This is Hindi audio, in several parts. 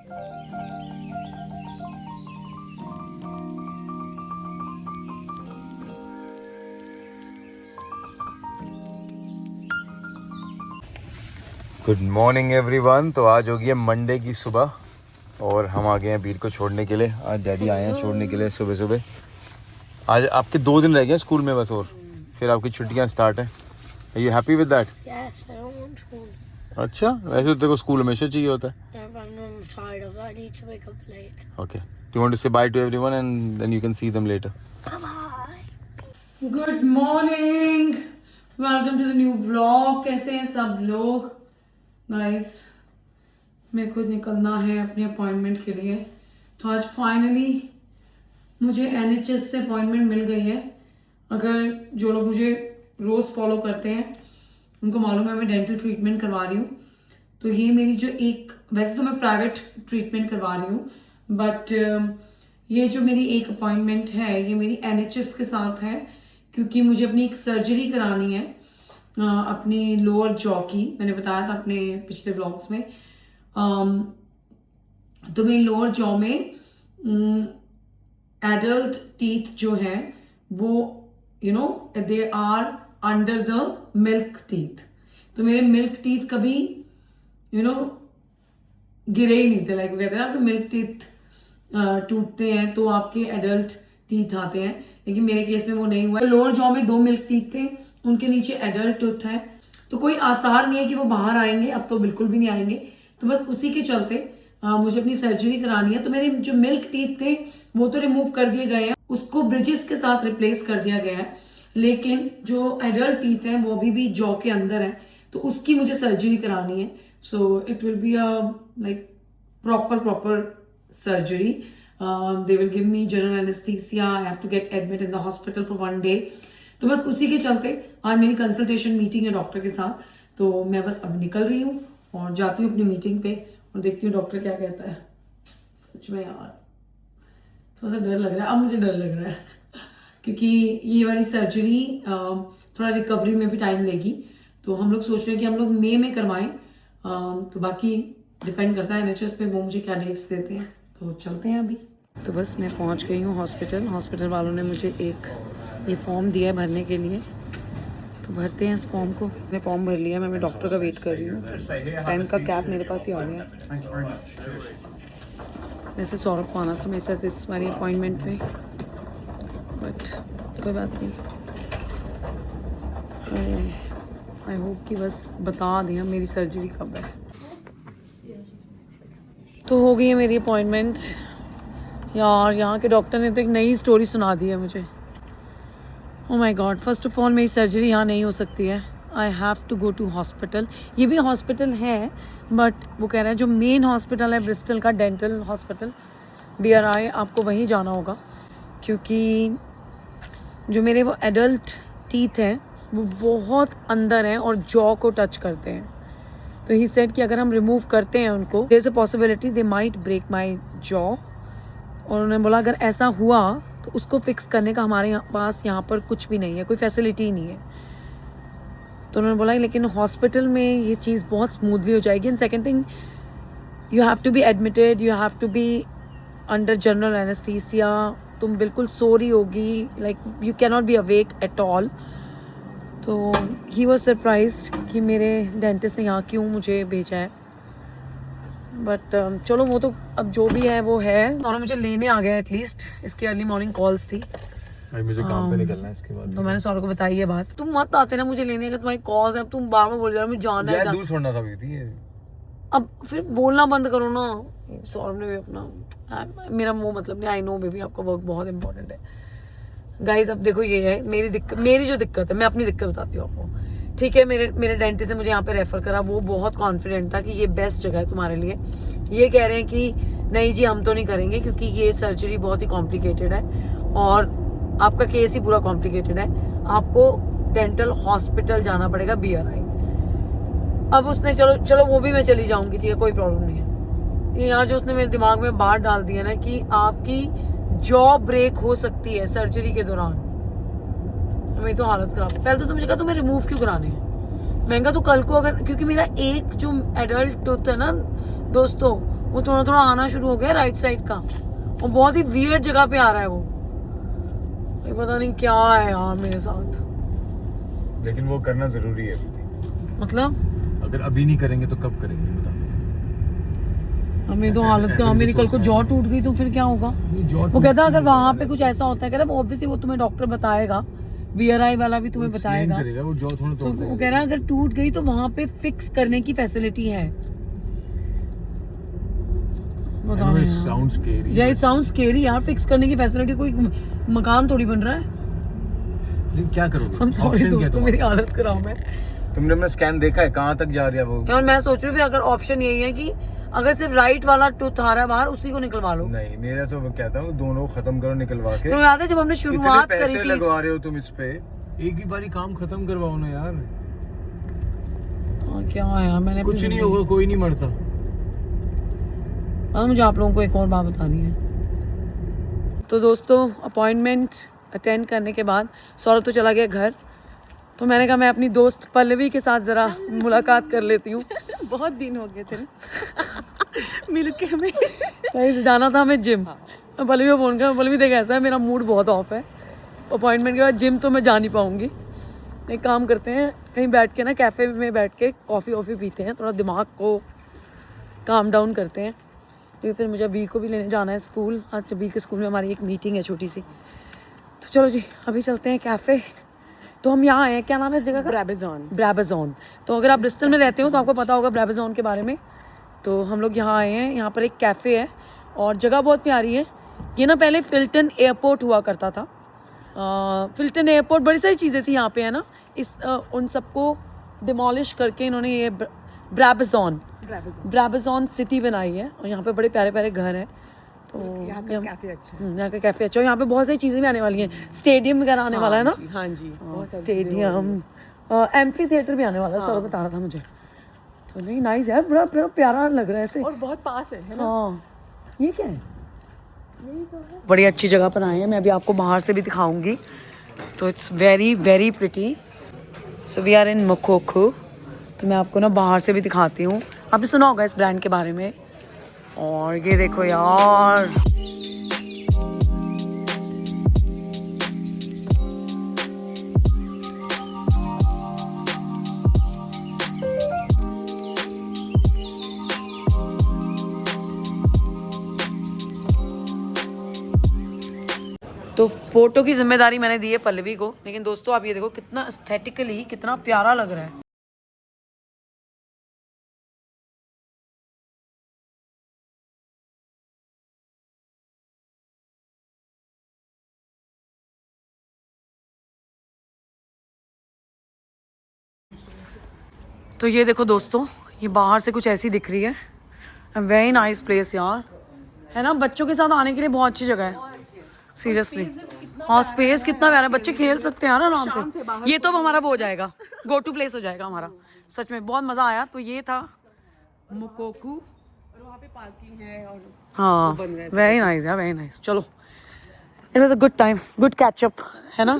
Good morning everyone. तो आज हो गई है मंडे की सुबह और हम आ गए हैं वीर को छोड़ने के लिए। आज डैडी आए हैं छोड़ने के लिए सुबह सुबह। आज आपके 2 दिन रह गए स्कूल में बस, और फिर आपकी छुट्टियां स्टार्ट हैं। Are you happy with that? Yes, I don't want school. अच्छा, वैसे तो तेरे को स्कूल हमेशा चाहिए होता है। I'm tired of it. I need to wake up late. Okay, do you want to say bye to everyone and then you can see them later? Bye. Good morning, welcome to the new vlog. कैसे हैं सब लोग? गाइस, मेरे को निकलना है अपने अपॉइंटमेंट के लिए। तो आज फाइनली मुझे NHS से अपॉइंटमेंट मिल गई है। अगर जो लोग मुझे रोज़ फॉलो करते हैं उनको मालूम है मैं डेंटल ट्रीटमेंट करवा रही हूँ। तो ये मेरी जो एक, वैसे तो मैं प्राइवेट ट्रीटमेंट करवा रही हूँ, बट ये जो मेरी एक अपॉइंटमेंट है ये मेरी NHS के साथ है, क्योंकि मुझे अपनी एक सर्जरी करानी है अपनी लोअर जॉ की। मैंने बताया था अपने पिछले व्लॉग्स में। तो मेरी लोअर जॉ में एडल्ट टीथ जो है वो they are under the milk teeth. तो मेरे मिल्क टीथ कभी गिरे ही नहीं थे। लाइक वो कहते हैं ना कि मिल्क टीथ टूटते हैं तो आपके एडल्ट टीथ आते हैं, लेकिन मेरे केस में वो नहीं हुआ। लोअर जॉ में 2 मिल्क टीथ थे, उनके नीचे एडल्ट टूथ है, तो कोई आसार नहीं है कि वो बाहर आएंगे। अब तो बिल्कुल भी नहीं आएंगे। तो बस उसी के चलते मुझे अपनी सर्जरी करानी है। तो मेरे जो मिल्क टीथ थे वो तो रिमूव कर दिए गए हैं, उसको ब्रिजेस के साथ रिप्लेस कर दिया गया है, लेकिन जो एडल्ट टीथ हैं वो अभी भी जॉ के अंदर है, तो उसकी मुझे सर्जरी करानी है। So it will be like proper surgery. They will give me general anaesthesia. I have to get admit in the hospital for 1 day. तो बस उसी के चलते आज मेरी कंसल्टेशन मीटिंग है डॉक्टर के साथ। तो मैं बस अब निकल रही हूँ और जाती हूँ अपनी मीटिंग पे और देखती हूँ डॉक्टर क्या कहता है। सच में यार थोड़ा सा डर लग रहा है। अब मुझे डर लग रहा है क्योंकि ये वाली सर्जरी थोड़ा रिकवरी में भी टाइम लेगी। तो हम लोग सोच रहे हैं कि हम लोग मई में करवाएं। तो बाकी डिपेंड करता है NHS पे, वो मुझे क्या डेट्स देते हैं। तो चलते हैं अभी। तो बस मैं पहुंच गई हूँ हॉस्पिटल वालों ने मुझे एक ये फॉर्म दिया है भरने के लिए, तो भरते हैं इस फॉर्म को। मैंने फॉर्म भर लिया, मैं डॉक्टर का वेट कर रही हूँ। पेन का कैप मेरे पास ही आ गया। वैसे सौरभ को आना था मेरे साथ इस बारी अपॉइंटमेंट पे, बट कोई बात नहीं। आई होप कि बस बता दें मेरी सर्जरी कब है। तो हो गई है मेरी अपॉइंटमेंट। यार यहाँ के डॉक्टर ने तो एक नई स्टोरी सुना दी है मुझे। Oh my god, first of all मेरी सर्जरी यहाँ नहीं हो सकती है। I have to go to hospital. ये भी हॉस्पिटल है, बट वो कह रहा है जो मेन हॉस्पिटल है ब्रिस्टल का, डेंटल हॉस्पिटल BRI, आपको वहीं जाना होगा, क्योंकि जो मेरे वो एडल्ट टीथ हैं वो बहुत अंदर हैं और जॉ को टच करते हैं। तो ही सेड कि अगर हम रिमूव करते हैं उनको, there is a possibility they might break my jaw. और उन्होंने बोला अगर ऐसा हुआ तो उसको फिक्स करने का हमारे पास यहाँ पर कुछ भी नहीं है, कोई फैसिलिटी नहीं है। तो उन्होंने बोला लेकिन हॉस्पिटल में ये चीज़ बहुत स्मूथली हो जाएगी। And second thing, you have to be admitted, you have to be under general anaesthesia. तुम बिल्कुल सो रही होगी, like you can not be awake at all. तो ही वॉज सरप्राइज्ड कि मेरे डेंटिस्ट ने यहाँ क्यों मुझे भेजा है। बट चलो वो तो अब जो भी है वो है। और मुझे लेने आ गया एटलीस्ट। इसकी अर्ली मॉर्निंग कॉल्स थी। मुझे काम पे निकलना है इसके बाद। तो मैंने सौरभ को बताई है बात। तुम मत आते ना मुझे लेने का, तुम्हारी कॉल्स है। अब तुम बार बार बोल जा रहे हो मुझे जाना है। दूर छोड़ना था थी। अब फिर बोलना बंद करो ना। सौरभ ने भी अपना, मेरा वो मतलब नहीं। आई नो बेबी, आपका वर्क बहुत इंपॉर्टेंट है। गाइज अब देखो ये है मेरी जो दिक्कत है, मैं अपनी दिक्कत बताती हूँ आपको। ठीक है, मेरे डेंटिस्ट ने मुझे यहाँ पे रेफर करा, वो बहुत कॉन्फिडेंट था कि ये बेस्ट जगह है तुम्हारे लिए। ये कह रहे हैं कि नहीं जी हम तो नहीं करेंगे, क्योंकि ये सर्जरी बहुत ही कॉम्प्लिकेटेड है और आपका केस ही पूरा कॉम्प्लिकेटेड है। आपको डेंटल हॉस्पिटल जाना पड़ेगा BRI। अब उसने चलो वो भी मैं चली जाऊंगी, ठीक है, कोई प्रॉब्लम नहीं है। ये यहाँ जो उसने मेरे दिमाग में बात डाल दिया ना कि आपकी जॉ ब्रेक हो सकती है सर्जरी के दौरान। मेरी तो हालत खराब है। पहले तो मुझे कहा तुम्हें रिमूव क्यों कराने हैं। महंगा तो कल को अगर, क्योंकि मेरा एक जो एडल्ट टूथ है ना दोस्तों, वो थोड़ा थोड़ा आना शुरू हो गया राइट साइड का, और बहुत ही वियर्ड जगह पे आ रहा है वो। ये पता नहीं क्या है यार मेरे साथ। लेकिन वो करना जरूरी है। मतलब अगर अभी नहीं करेंगे तो कब करेंगे बता। हमें तो हालत खराब, मेरी कल को जॉ टूट गई तो फिर क्या होगा? वो कहता अगर वहां पे कुछ ऐसा होता है, कहता ऑब्वियसली वो तुम्हें डॉक्टर बताएगा, BRI वाला भी तुम्हें बताएगा। वो जॉ थोड़ा तो वो कह रहा है अगर टूट गई तो वहां पे फिक्स करने की फैसिलिटी है। Sound scary. या इट साउंड स्केरी यार, फिक्स करने की फैसिलिटी, कोई मकान थोड़ी बन रहा है। क्या करोगे? हम सॉरी दोस्तों, मेरी हालत खराब है। तुमने अपना स्कैन देखा है कहाँ तक जा रहा है वो? यार मैं सोच रही हूँ अगर ऑप्शन यही है कि अगर सिर्फ राइट वाला टूथ आ रहा है बाहर, उसी को निकलवा लो। नहीं, मेरा तो मैं कहता हूँ दोनों खत्म करो निकलवा के। तो याद है जब हमने शुरुआत करी थी, लगवा रहे हो तुम इस पे, एक ही बारी काम खत्म करवाओ ना यार। क्या है यार, मैंने कुछ नहीं होगा, कोई नहीं मरता। मुझे आप लोगों को एक और बात बतानी है। तो दोस्तों अपॉइंटमेंट अटेंड करने के बाद सौरभ तो चला गया घर, तो मैंने कहा मैं अपनी दोस्त पल्लवी के साथ ज़रा मुलाकात कर लेती हूँ। बहुत दिन हो गए थे मिल के हमें। कहीं से जाना था हमें जिम। पल्लवी को फ़ोन कर, पल्लवी देख ऐसा है मेरा मूड बहुत ऑफ है, अपॉइंटमेंट के बाद जिम तो मैं जा नहीं पाऊँगी। एक काम करते हैं, कहीं बैठ के ना कैफ़े में बैठ के कॉफ़ी वॉफ़ी पीते हैं, थोड़ा दिमाग को काम डाउन करते हैं। तो फिर मुझे वीर को भी लेने जाना है स्कूल। आज वीर के स्कूल में हमारी एक मीटिंग है छोटी सी। तो चलो जी अभी चलते हैं कैफ़े। तो हम यहाँ आए हैं, क्या नाम है इस जगह का? ब्राबाज़ोन। तो अगर आप ब्रिस्टल में रहते हो तो आपको पता होगा ब्राबाज़ोन के बारे में। तो हम लोग यहाँ आए हैं, यहाँ पर एक कैफ़े है और जगह बहुत प्यारी है। ये ना पहले फिल्टन एयरपोर्ट हुआ करता था। फिल्टन एयरपोर्ट, बड़ी सारी चीज़ें थी यहाँ पे है ना, उन सबको डिमोलिश करके इन्होंने ये ब्राबाज़ोन सिटी बनाई है और यहाँ पे बड़े प्यारे प्यारे घर हैं। तो यहाँ का कैफे अच्छा है। यहाँ का कैफे अच्छा है। यहाँ पे बहुत सारी चीज़ें भी आने वाली हैं, स्टेडियम वगैरह आने वाला है ना। हाँ जी, स्टेडियम, एम्फी थिएटर भी आने वाला है, सब बता रहा था मुझे। तो नहीं नाइस यार, बड़ा प्यारा लग रहा है ऐसे, और बहुत पास है ना। हाँ ये क्या है? बड़ी अच्छी जगह पर आए हैं, मैं अभी आपको बाहर से भी दिखाऊंगी। तो it's very very pretty. So we are in मोकोकू। तो मैं आपको ना बाहर से भी दिखाती हूँ। आपने सुना होगा इस ब्रांड के बारे में। और ये देखो यार, तो फोटो की जिम्मेदारी मैंने दी है पल्लवी को, लेकिन दोस्तों आप ये देखो कितना एस्थेटिकली कितना प्यारा लग रहा है। तो ये देखो दोस्तों, ये बाहर से कुछ ऐसी दिख रही है। वेरी नाइस प्लेस यार, है ना, बच्चों के साथ आने के लिए बहुत अच्छी जगह है सीरियसली। हाँ स्पेस कितना प्यारा है, बच्चे खेल सकते हैं ना आराम से। ये तो अब हमारा वो हो जाएगा, गो टू प्लेस हो जाएगा हमारा। सच में बहुत मज़ा आया। तो ये था मोकोकू और वहाँ पे पार्किंग है और हाँ वेरी नाइस यार, वेरी नाइस। चलो it was a good time, good catch up, है ना।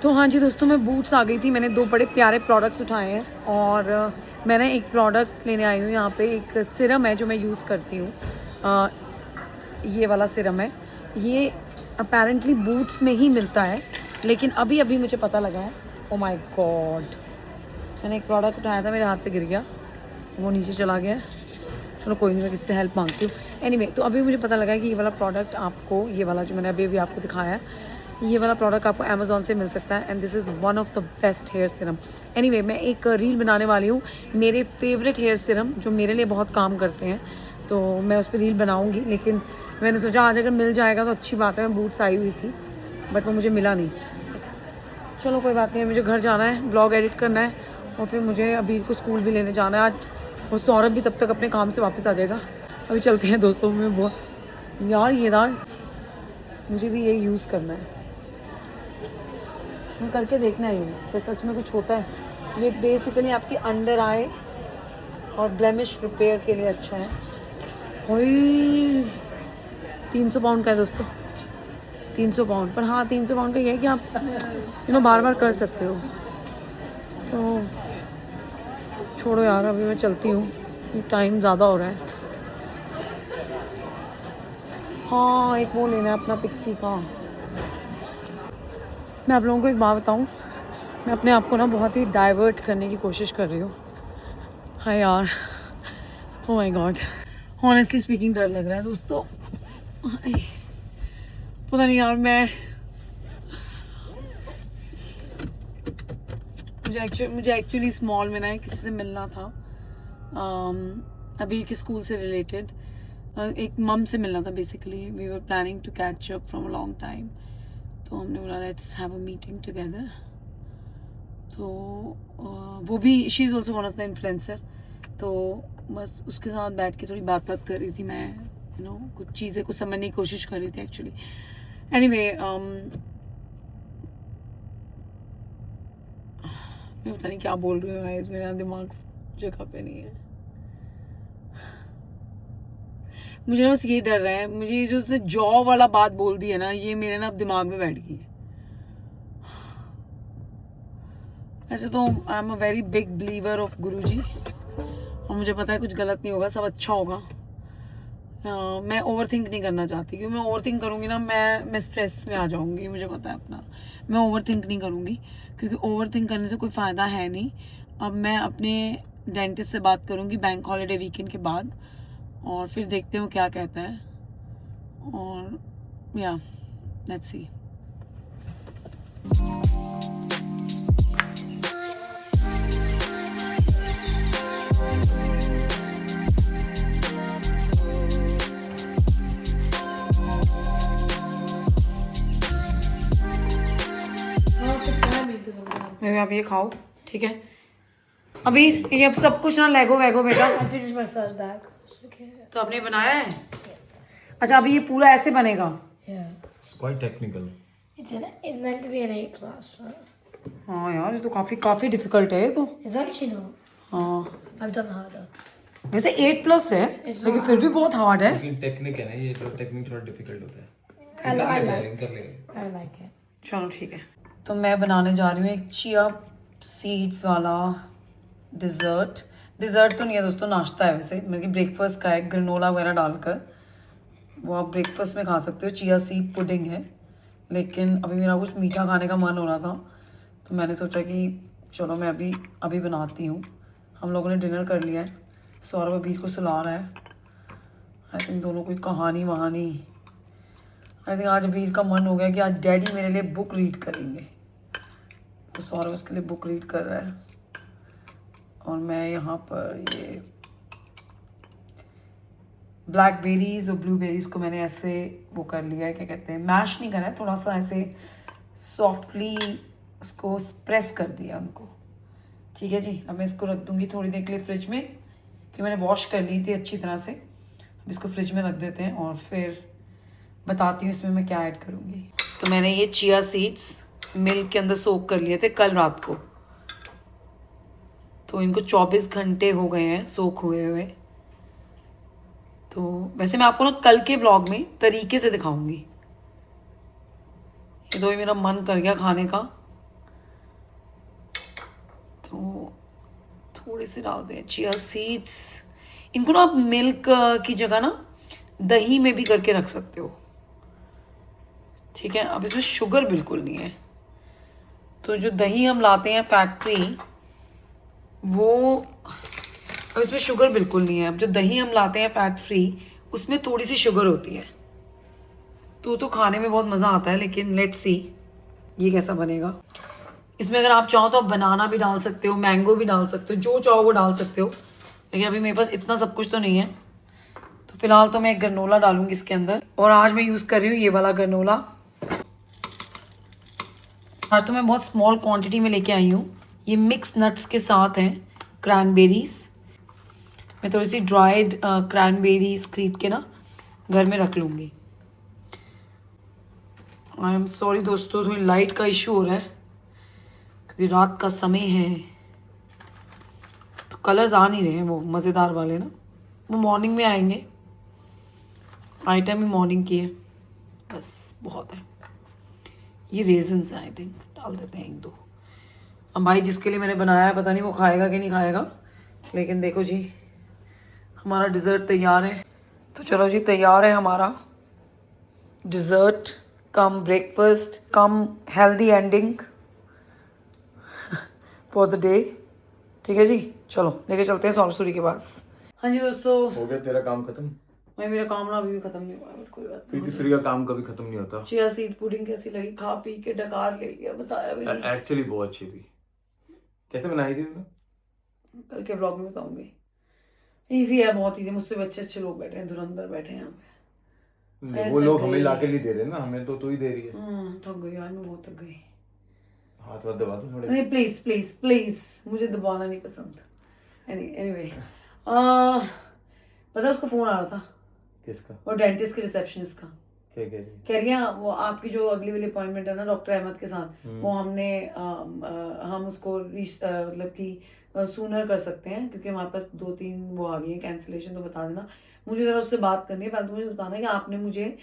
तो हाँ जी दोस्तों, मैं बूट्स आ गई थी। मैंने दो बड़े प्यारे प्रोडक्ट्स उठाए हैं और मैंने एक प्रोडक्ट लेने आई हूँ यहाँ पे। एक सिरम है जो मैं यूज़ करती हूँ, ये वाला सिरम है। ये अपेरेंटली बूट्स में ही मिलता है, लेकिन अभी अभी मुझे पता लगा है। ओ माय गॉड, मैंने एक प्रोडक्ट उठाया था, मेरे हाथ से गिर गया, वो नीचे चला गया। चलो कोई नहीं, मैं किसी से हेल्प मांगती हूँ। एनीवे, तो अभी मुझे पता लगा है कि ये वाला प्रोडक्ट आपको, ये वाला जो मैंने अभी आपको दिखाया है, ये वाला प्रोडक्ट आपको अमेज़ॉन से मिल सकता है। And this is one of the best hair serum. Anyway, मैं एक रील बनाने वाली हूँ मेरे फेवरेट हेयर सिरम जो मेरे लिए बहुत काम करते हैं, तो मैं उस पर रील बनाऊँगी। लेकिन मैंने सोचा आज अगर मिल जाएगा तो अच्छी बात है। मैं बूट्स आई हुई थी बट वो मुझे मिला नहीं। चलो कोई बात नहीं, मुझे घर जाना है, ब्लॉग एडिट करना है और फिर मुझे अभी को स्कूल भी लेने जाना है आज, और सौरभ भी तब तक अपने काम से वापस आ जाएगा। अभी चलते हैं दोस्तों। में बहुत यार ये दार मुझे भी ये यूज़ करना है, मैं करके देखना है यूज़, तो सच में कुछ होता है। ये बेसिकली आपके अंडर आई और ब्लेमिश रिपेयर के लिए अच्छा है। कोई 300 पाउंड का है दोस्तों, 300 पाउंड। पर हाँ 300 पाउंड का ये है कि आप बार बार कर सकते हो। तो छोड़ो यार, अभी मैं चलती हूँ, टाइम ज़्यादा हो रहा है। हाँ एक वो लेना है अपना पिक्सी का। मैं आप लोगों को एक बात बताऊँ, मैं अपने आप को ना बहुत ही डाइवर्ट करने की कोशिश कर रही हूँ। हाँ यार, ओह माय गॉड, ऑनेस्टली स्पीकिंग डर लग रहा है दोस्तों। हाय, पता नहीं यार, मुझे एक्चुअली इस मॉल में ना किसी से मिलना था, अभी के स्कूल से रिलेटेड एक मम से मिलना था। Basically we were planning to catch up from a long time, तो हमने बोला let's have a meeting together. तो वो भी she is also one of the influencer, तो बस उसके साथ बैठ के थोड़ी बात कर रही थी मैं, यू नो कुछ चीज़ें को समझने की कोशिश कर रही थी एक्चुअली। एनीवे मैं पता नहीं क्या बोल रही हूँ गाइस, मेरा दिमाग जगह पे नहीं है। मुझे ना बस ये डर रहा है, मुझे जो उसने जॉ वाला बात बोल दी है ना, ये मेरे ना अब दिमाग में बैठ गई है। ऐसे तो I am a very big believer of Guruji, और मुझे पता है कुछ गलत नहीं होगा, सब अच्छा होगा। मैं ओवर थिंक नहीं करना चाहती, क्योंकि मैं ओवर थिंक करूँगी ना मैं स्ट्रेस में आ जाऊँगी, मुझे पता है अपना। मैं ओवर थिंक नहीं करूँगी, क्योंकि ओवर थिंक करने से कोई फ़ायदा है नहीं। अब मैं अपने डेंटिस्ट से बात करूँगी बैंक हॉलीडे वीकेंड के बाद, और फिर देखते हो क्या कहता है, और या लेट्स सी। आप ये खाओ, ठीक है? अभी ये अब सब कुछ ना लेगो वेगो बेटा। I finished my first bag. It's okay. तो आपने बनाया है? अच्छा, अभी ये पूरा ऐसे बनेगा? Yeah. It's quite technical. It's meant to be an 8 class. Right? हाँ यार, ये तो काफी डिफिकल्ट है ये तो। It's actually not. हाँ I've done harder. वैसे 8+ है, लेकिन फिर भी बहुत हार्ड है। लेकिन टेक्निक है ना, ये तो टेक्निक थोड़ा डिफिकल्ट होता है। I like it. चलो ठीक है, तो मैं बनाने जा रही हूँ एक चिया सीड्स वाला डिज़र्ट तो नहीं है दोस्तों, नाश्ता है वैसे, मतलब ब्रेकफास्ट का है, ग्रेनोला वगैरह डालकर वो आप ब्रेकफास्ट में खा सकते हो। चिया सीड पुडिंग है, लेकिन अभी मेरा कुछ मीठा खाने का मन हो रहा था, तो मैंने सोचा कि चलो मैं अभी बनाती हूँ। हम लोगों ने डिनर कर लिया है, सौरभ अभी को सुला रहा है। आई थिंक दोनों कोई कहानी वहानी, आई थिंक आज अबीर का मन हो गया कि आज डैडी मेरे लिए बुक रीड करेंगे, तो सौरभ उसके लिए बुक रीड कर रहा है, और मैं यहाँ पर ये ब्लैकबेरीज और ब्लूबेरीज को मैंने ऐसे वो कर लिया है, क्या कहते हैं, मैश नहीं करा है, थोड़ा सा ऐसे सॉफ्टली उसको प्रेस कर दिया उनको। ठीक है जी, अब मैं इसको रख दूँगी थोड़ी देर के लिए फ्रिज में, क्योंकि मैंने वॉश कर ली थी अच्छी तरह से। अब इसको फ्रिज में रख देते हैं, और फिर बताती हूँ इसमें मैं क्या ऐड करूँगी। तो मैंने ये चिया सीड्स मिल्क के अंदर सोक कर लिए थे कल रात को, तो इनको 24 घंटे हो गए हैं सोक हुए हुए। तो वैसे मैं आपको ना कल के ब्लॉग में तरीके से दिखाऊंगी। ये तो मेरा मन कर गया खाने का, तो थोड़े से डाल दें चिया सीड्स। इनको ना आप मिल्क की जगह ना दही में भी करके रख सकते हो, ठीक है? अब इसमें शुगर बिल्कुल नहीं है, तो जो दही हम लाते हैं फैट फ्री, वो अब इसमें शुगर बिल्कुल नहीं है। अब जो दही हम लाते हैं फैट फ्री, उसमें थोड़ी सी शुगर होती है, तो खाने में बहुत मज़ा आता है। लेकिन लेट्स सी ये कैसा बनेगा। इसमें अगर आप चाहो तो आप बनाना भी डाल सकते हो, मैंगो भी डाल सकते हो, जो चाहो वो डाल सकते हो, लेकिन अभी मेरे पास इतना सब कुछ तो नहीं है, तो फिलहाल तो मैं एक ग्रेनोला डालूंगी इसके अंदर। और आज मैं यूज़ कर रही हूँ ये वाला ग्रेनोला। आज तो मैं बहुत स्मॉल क्वांटिटी में लेके आई हूँ। ये मिक्स नट्स के साथ हैं क्रैनबेरीज। मैं थोड़ी सी ड्राइड क्रैनबेरीज खरीद के ना घर में रख लूँगी। आई एम सॉरी दोस्तों, थोड़ी लाइट का इशू हो रहा है, क्योंकि रात का समय है, तो कलर्स आ नहीं रहे हैं वो मज़ेदार वाले ना, वो मॉर्निंग में आएंगे। आइटम ही मॉर्निंग की है, बस बहुत है। ये रेजन्स हैं, आई थिंक डाल देते हैं 1-2। अब भाई जिसके लिए मैंने बनाया है पता नहीं वो खाएगा कि नहीं खाएगा, लेकिन देखो जी हमारा डिज़र्ट तैयार है। तो चलो जी, तैयार है हमारा dessert come breakfast come healthy ending for the day. ठीक है जी, चलो लेके चलते हैं सॉल्व सूरी के पास. हाँ जी दोस्तों, हो गया तेरा काम खत्म? मैं मेरा काम ना अभी भी खत्म नहीं हुआ है, कोई बात नहीं. प्रीति सूरी का काम कभी खत्म नहीं होता. चिया सीड पुडिंग कैसी लगी? खा पी के डकार ले लिया, बताया भी नहीं. एक्चुअली बहुत अच्छी थी. कैसे बनाई थी तुमने? कल के ब्लॉग में बताऊंगी. इजी है, बहुत इजी. मुझसे अच्छे अच्छे लोग बैठे हैं, धुरंधर बैठे हैं यहाँ पे. वो लोग हमें लाके नहीं दे रहे ना, हमें तो तू ही दे रही है. थक गई यार, मैं बहुत थक गई. हाथ वाथ दबा दो थोड़े. नहीं प्लीज प्लीज प्लीज, मुझे दबाना नहीं पसंद. एनीवे पता है उसका फोन आ रहा था. किसका? वो डेंटिस्ट के रिसेप्शनिस्ट का. क्या कह रही है? कह रही है वो आपकी जो अगली वाली अपॉइंटमेंट है ना डॉक्टर अहमद के साथ, वो हमने हम उसको मतलब कि सूनर कर सकते हैं क्योंकि हमारे पास 2-3 वो आ गई है कैंसिलेशन. तो बता देना, मुझे ज़रा उससे बात करनी है. पहले तो मुझे बताना है कि आपने मुझे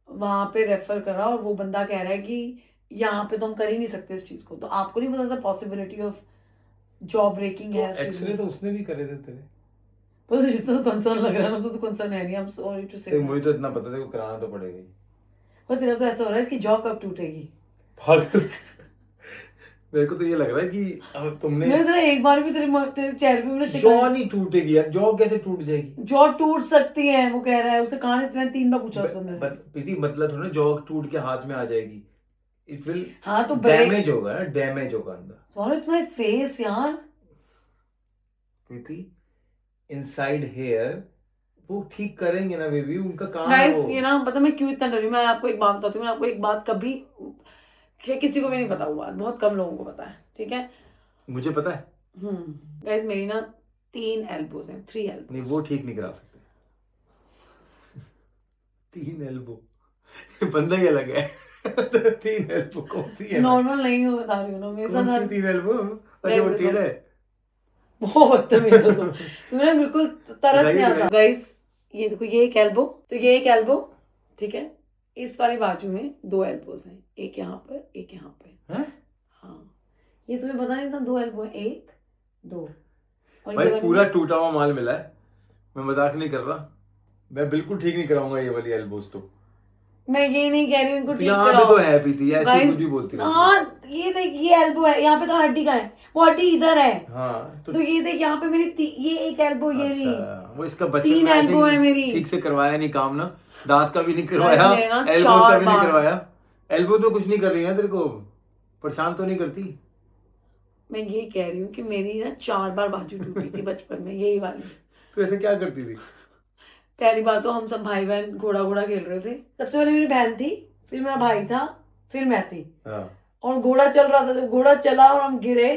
वहाँ पे रेफर करा और वो बंदा कह रहा है कि यहाँ पे तो हम कर ही नहीं सकते इस चीज़ को. तो आपको नहीं पता था पॉसिबिलिटी ऑफ जॉब ब्रेकिंग है. एक्सरे तो उसने भी करे थे तेरे. पर जितना तो कंसर्न लग रहा है ना, तो कंसर्न है नहीं. हम सॉरी टू से. मुझे तो इतना पता था कि कराना तो पड़ेगा ही. पर तेरा तो ऐसा हो रहा है इसकी जॉ कब टूटेगी. मेरे को तो ये लग रहा है कि अब तुमने मैं जरा एक बार भी तेरे चेहरे पे मैंने जॉ नहीं टूटेगी यार. जॉ कैसे टूट जाएगी? जॉ टूट सकती है वो कह रहा है. उसने कहा नहीं, मैंने 3 बार पूछा उस बंदे से. प्रीति मतलब थोड़ा जॉ टूट के हाथ में आ जाएगी. इट विल हाँ तो डैमेज होगा ना, डैमेज होगा अंदर. सॉरी इट्स माय फेस यार. प्रीति इनसाइड हेयर वो ठीक करेंगे ना बेबी, उनका काम है गाइस वो. ये ना पता मैं क्यों इतना डरी हूं. मैं आपको एक बात बताती हूँ. मैं आपको एक बात कभी किसी को भी नहीं पता हुआ, बहुत कम लोगों को पता है. ठीक है, मुझे पता है. गाइस मेरी ना 3 एल्बोज हैं. 3 एल्बो. नहीं वो ठीक नहीं करा सकते. 3 एल्बो बंदा ही अलग है. 3 एल्बो कौन सी है? नॉर्मल नहीं हो, बता रही हूँ ना. मेरे साथ 3 एल्बो. अच्छा वो टेढ़ा है. बहुत बदतमीज हो तुम. तुम्हें बिल्कुल तरस नहीं आता. गाइस ये देखो, ये एक एल्बो, तो ये एक एल्बो. ठीक है, इस वाली बाजू में 2 एल्बोज हैं. एक यहाँ पर, एक यहाँ पे. हाँ ये तुम्हें पता नहीं था 2 एल्बो है. 1 2. और भाई पूरा टूटा हुआ माल मिला है. मैं मजाक नहीं कर रहा. मैं बिल्कुल ठीक नहीं कराऊंगा ये वाली एल्बोज. तो मैं ये नहीं कह रही हूँ इनको ठीक यहाँ कराओ. पे तो है पीती, ऐसे कुछ भी बोलती है. हाँ ये देख, ये एल्बो है. यहाँ पे तो हड्डी का है, वो हड्डी इधर है. हाँ तो ये देख यहाँ पे मेरी ये एक एल्बो, ये नहीं. वो इसका बच्चा 3 एल्बो है मेरी. ठीक से करवाया नहीं काम ना. दांत का भी नहीं करवाया, मैंने एल्बो ना का भी नहीं 4 करवाया. एल्बो तो कुछ नहीं कर रही ना तेरे को, परेशान तो नहीं करती. मैं ये कह रही हूँ कि मेरी ना 4 बार बाजू टूटी थी बचपन में, यही वाली. तो ऐसे क्या करती थी? पहली बार तो हम सब भाई बहन घोड़ा घोड़ा खेल रहे थे. सबसे पहले मेरी बहन थी, फिर मेरा भाई था, फिर मैं थी. और घोड़ा चल रहा था. जब घोड़ा चला और हम गिरे,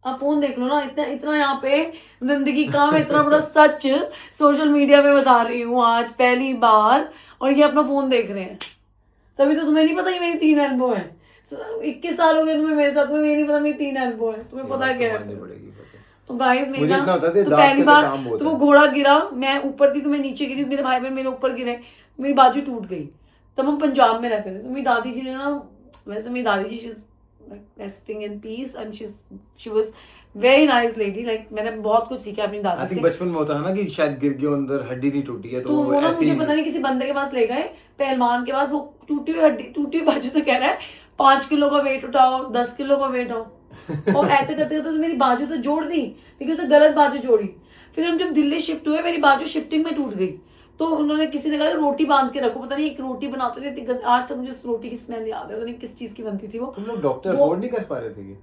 आप फोन देख लो ना. इतना इतना यहाँ पे जिंदगी का मैं इतना बड़ा सच सोशल मीडिया पे बता रही हूँ आज पहली बार, और ये अपना फोन देख रहे हैं. तभी तो तुम्हें नहीं पता कि मेरी 3 एल्बो है. 21 साल हो गए तुम्हें मेरे साथ, तुम्हें ये नहीं पता मेरी 3 एल्बो है. तुम्हें पता क्या है? तो गाइस मेरी ना तो पहली बार तो वो घोड़ा गिरा, मैं ऊपर थी तो मैं नीचे गिरी, मेरे भाई बहन मेरे ऊपर गिरे, मेरी बाजू टूट गई. तब हम पंजाब में रहते थे. तो मेरी दादी जी ने ना, वैसे मेरी दादी जी she is resting in peace and she was very nice lady. Like मैंने बहुत कुछ सीखा अपनी दादी से. बचपन में होता है ना कि शायद गिर गए अंदर, हड्डी नहीं टूटी है. तो वो ना मुझे पता नहीं किसी बंदे के पास ले गए, पहलवान के पास. वो टूटी हुई हड्डी, टूटी हुई बाजू से कह रहा है 5 किलो का वेट उठाओ, 10 किलो का वेट हो. और ऐसे करते करते तो मेरी बाजू तो जोड़ दी, लेकिन उसने गलत बाजू जोड़ी. फिर हम जब दिल्ली शिफ्ट हुए, मेरी बाजू शिफ्टिंग में टूट गई. तो उन्होंने किसी ने कहा रोटी बांध के रखो. पता नहीं एक रोटी बनाते थे, आज तक मुझे उस रोटी की स्मेल याद है. पता नहीं किस चीज की बनती थी वो. तुम लोग डॉक्टर अफोर्ड नहीं कर पा रहे थे?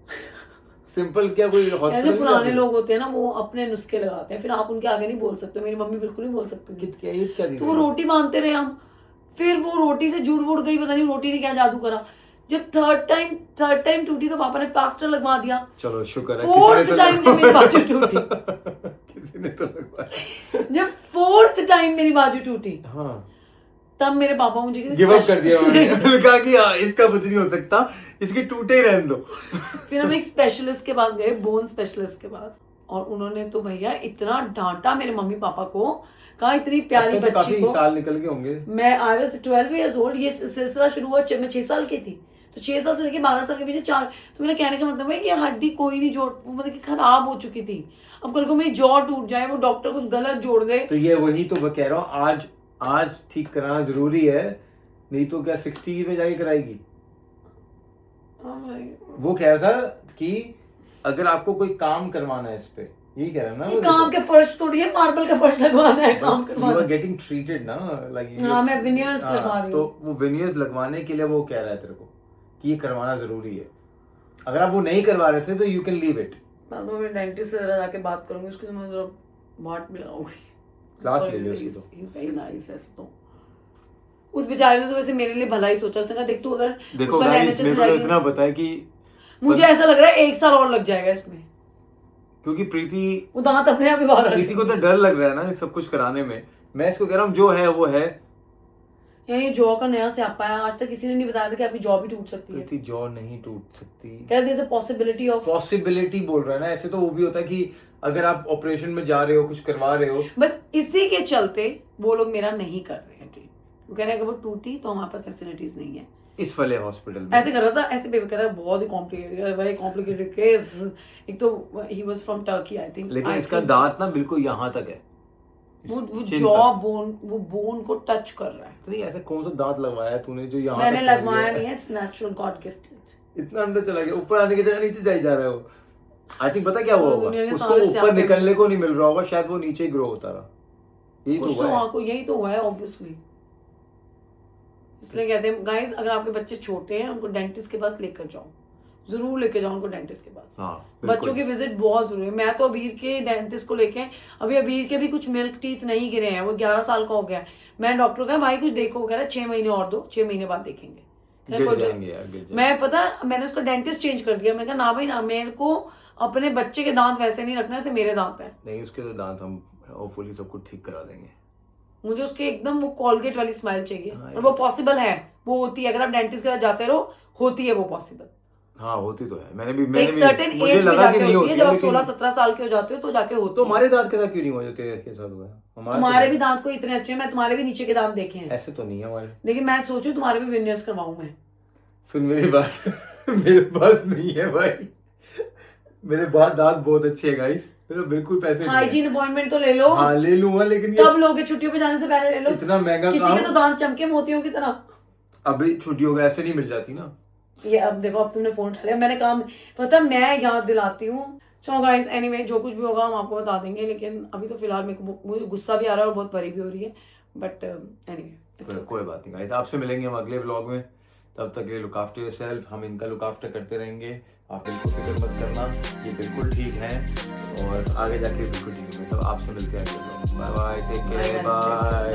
सिंपल क्या कोई हॉस्पिटल? जो पुराने लोग होते हैं ना, वो अपने नुस्खे लगाते हैं. फिर आप उनके आगे नहीं बोल सकते. मेरी मम्मी बिल्कुल नहीं बोल सकती. क्या तो वो रोटी बांधते रहे हम. फिर वो रोटी से जुड़ वुड़ गई, पता नहीं रोटी ने क्या जादू करा. जब थर्ड टाइम टूटी तो पापा ने प्लास्टर लगवा दिया. चलो शुक्र है. 4th टाइम मेरी बाजू टूटी. किसी ने तो लगवाया. जब 4th टाइम मेरी बाजू टूटी, हाँ, तब मेरे पापा मुझे गिव अप कर दिया. उन्होंने कहा कि इसका कुछ नहीं हो सकता, इसके टूटे ही रहने दो. फिर हम एक स्पेशलिस्ट के पास गए, बोन स्पेशलिस्ट के पास. और उन्होंने तो भैया इतना डांटा मेरे मम्मी पापा को. कहा इतनी प्यारी तो बच्ची काफी को. साल निकल गए होंगे. मैं आई वाज 12 years old. ये सिलसिला शुरू हुआ मैं 6 साल की थी. तो 6 साल से लेके 12 साल के बीच 4. तो मेरा कहने का मतलब है कि हड्डी कोई नहीं जोड़, मतलब कि खराब हो चुकी थी. अब कल को मेरी जॉ टूट जाए, वो डॉक्टर कुछ गलत जोड़ दे. तो ये वही तो मैं कह रहा हूँ, आज ठीक कराना जरूरी है. नहीं तो क्या 60 पे जाके कराएगी? Oh my वो कह रहा था कि अगर आपको कोई काम करवाना है इस पे, यही कह रहा है ना ये काम के फर्श थोड़ी है, मार्बल का फर्श लगवाना है, काम यू करवाना आर है। गेटिंग ट्रीटेड ना, लाइक हाँ, मैं veneers लगवा रही हूँ। तो वो veneers लगवाने के लिए वो कह रहा है तेरे को कि ये करवाना जरूरी है। अगर आप वो नहीं करवा रहे थे तो यू कैन लीव इट। बाद में मैं डेंटिस्ट से जरा जाके बात करूंगी, उसके मैं जरा बात भी लगाऊंगी। क्लास ले लो उसकी तो। वेरी नाइस वैसे तो। उस बेचारे ने तो वैसे मेरे लिए भला ही सोचा, उसने कहा देख तू अगर देखो उस वाले गाइस, NHS में मेरे को तो जाएगी, इतना पता है कि मुझे ऐसा लग रहा है 1 साल और लग जाएगा इसमें। क्योंकि प्रीति वो दांत अपने आप ही बाहर आ प्रीति को तो डर लग रहा है ना ये सब कुछ कराने में। मैं इसको कह रहा हूँ जो है वो है। यार ये जॉ का नया स्यापा है, आज तक किसी ने नहीं बताया था कि आपकी जॉ भी टूट सकती है। प्रीति जॉ नहीं टूट सकती। कह रहे थे पॉसिबिलिटी ऑफ, पॉसिबिलिटी बोल रहा है ना, ऐसे तो वो भी होता है कि अगर आप ऑपरेशन में जा रहे हो, कुछ करवा रहे हो। बस इसी के चलते वो लोग मेरा नहीं कर रहे हैं ट्रीट। वो कह रहे हैं कि वो टूटी तो हमारे पास फैसिलिटीज नहीं है। इस वाले हॉस्पिटल में ऐसे कर रहा था, ऐसे बेबी कर रहा है, बहुत ही कॉम्प्लिकेटेड, वेरी कॉम्प्लिकेटेड केस। एक तो he was from Turkey I think, लेकिन इसका दांत ना बिल्कुल यहाँ तक है, वो चिन जॉ तक। बोन, वो बोन को टच कर रहा है। तो नहीं, ऐसा कौन सा दांत लगवाया है तूने जो यहाँ मैंने तक पहुंच लगवाया गया? नहीं है, इट्स नेचुरल, गॉड गिफ्टेड। इतना अंदर चला गया, ऊपर आने की जगह नीचे जाई जा रहा है वो। आई थिंक पता क्या हुआ होगा, दुनिया के उसको सारे ऊपर स्यापे निकलने को नहीं मिल रहा होगा, शायद वो नीचे ग्रो होता रहा। यही तो कुछ हुआ तो है। आपको यही तो हुआ है ऑब्वियसली। इसलिए कहते हैं गाइस, अगर आपके बच्चे छोटे हैं उनको डेंटिस्ट के पास लेकर जाओ, जरूर लेके जाओ उनको डेंटिस्ट के पास। हाँ, बिल्कुल। बच्चों की विजिट बहुत जरूरी है। मैं तो अबीर के डेंटिस्ट को लेके, अभी अबीर के भी कुछ मिल्क टीथ नहीं गिरे हैं, वो 11 साल का हो गया है। मैं डॉक्टर को कहा भाई कुछ देखो, कह रहा 6 महीने और दो, 6 महीने बाद देखेंगे। कह रहा, गिर कोई जाएंगे यार, गिर जाएंगे। मैं पता, मैंने उसका डेंटिस्ट चेंज कर दिया। मैंने कहा ना भाई ना, मेरे को अपने बच्चे के दांत वैसे नहीं रखना जैसे मेरे दांत हैं। नहीं, उसके तो दांत हम होपफुली सब कुछ ठीक करा देंगे। मुझे उसके एकदम वो कॉलगेट वाली स्माइल चाहिए, हाँ, और वो पॉसिबल है, वो होती है। अगर आप डेंटिस्ट के पास जाते रहो, होती है वो पॉसिबल। हाँ, होती तो है। मैंने एक सर्टेन मुझे एज में लगा कि जाके नहीं होती है, जब आप लेकिन- 16-17 साल के हो जाते हो तो जाके होती तो है। हमारे दांत के साथ क्यों नहीं हुआ जो तेरे के साथ हुआ है? तुम्हारे भी दांत को इतने अच्छे हैं, मैं तुम्हारे भी नीचे के दांत देखे हैं, ऐसे तो नहीं है हमारे। लेकिन मैं सोचू तुम्हारे भी विनियर्स करवाऊं मैं। सुन मेरी बात मेरे पास नहीं है भाई, मेरे दांत बहुत अच्छे हैं गाइस, मेरे बिल्कुल पैसे नहीं है। हाइजीन अपॉइंटमेंट तो ले लो। हाँ, ले लूंगा, लेकिन ये कब लोगे? छुट्टियों पे जाने से पहले ले लो। इतना महंगा किसी काम। के तो दांत चमके मोतियों की तरह। अभी छुट्टियों का ऐसे नहीं मिल जाती ना। ये अब देखो, अब तुमने फोन उठा लिया, मैंने काम पता, मैं याद दिलाती हूँ। चलो गाइस, एनीवे जो कुछ भी होगा हम आपको बता देंगे, लेकिन अभी तो फिलहाल मुझे गुस्सा भी आ रहा है और बहुत परी भी हो रही है, बट एनीवे कोई बात नहीं गाइस, आपसे मिलेंगे हम अगले व्लॉग में। तब तक ये लुक आफ्टर योरसेल्फ, हम इनका लुक आफ्टर करते रहेंगे। आप बिल्कुल फिक्र मत करना, ये बिल्कुल ठीक है और आगे जाके बिल्कुल ठीक है। तब आपसे मिलते हैं। Bye bye, take care, bye.